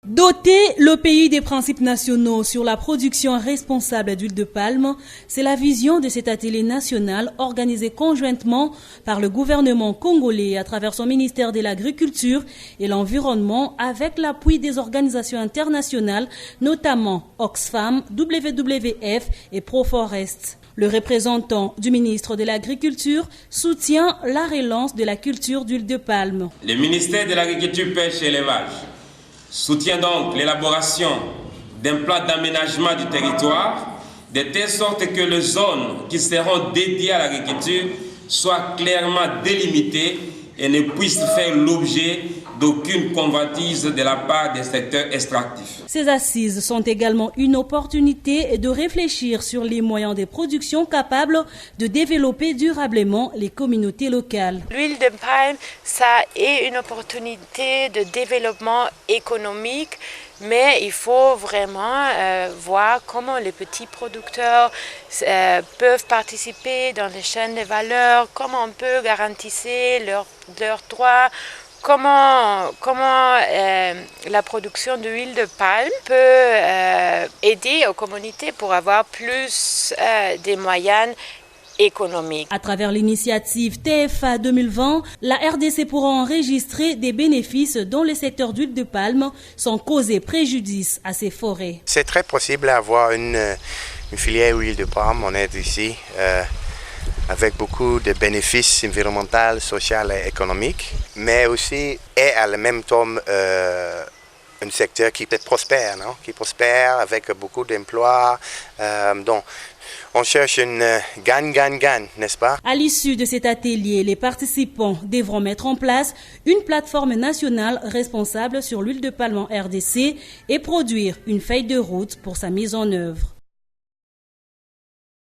Doter le pays des principes nationaux sur la production responsable d'huile de palme, c'est la vision de cet atelier national organisé conjointement par le gouvernement congolais à travers son ministère de l'Agriculture et l'Environnement avec l'appui des organisations internationales, notamment Oxfam, WWF et Proforest. Le représentant du ministre de l'Agriculture soutient la relance de la culture d'huile de palme. Le ministère de l'Agriculture, Pêche et Élevage soutient donc l'élaboration d'un plan d'aménagement du territoire, de telle sorte que les zones qui seront dédiées à l'agriculture soient clairement délimitées et ne puissent faire l'objet d'aucune convoitise de la part des secteurs extractifs. Ces assises sont également une opportunité de réfléchir sur les moyens de production capables de développer durablement les communautés locales. L'huile de palme, ça est une opportunité de développement économique, mais il faut vraiment voir comment les petits producteurs peuvent participer dans les chaînes de valeur, comment on peut garantir leurs droits. Comment la production d'huile de palme peut aider aux communautés pour avoir plus de moyens économiques. À travers l'initiative TFA 2020, la RDC pourra enregistrer des bénéfices dont les secteurs d'huile de palme sont causés préjudice à ces forêts. C'est très possible d'avoir une filière huile de palme en RDC avec beaucoup de bénéfices environnementaux, sociaux et économiques, mais aussi et à le même temps un secteur qui peut prospère, non? Qui prospère avec beaucoup d'emplois. Donc, on cherche une gagne-gagne-gagne, n'est-ce pas? À l'issue de cet atelier, les participants devront mettre en place une plateforme nationale responsable sur l'huile de palme en RDC et produire une feuille de route pour sa mise en œuvre.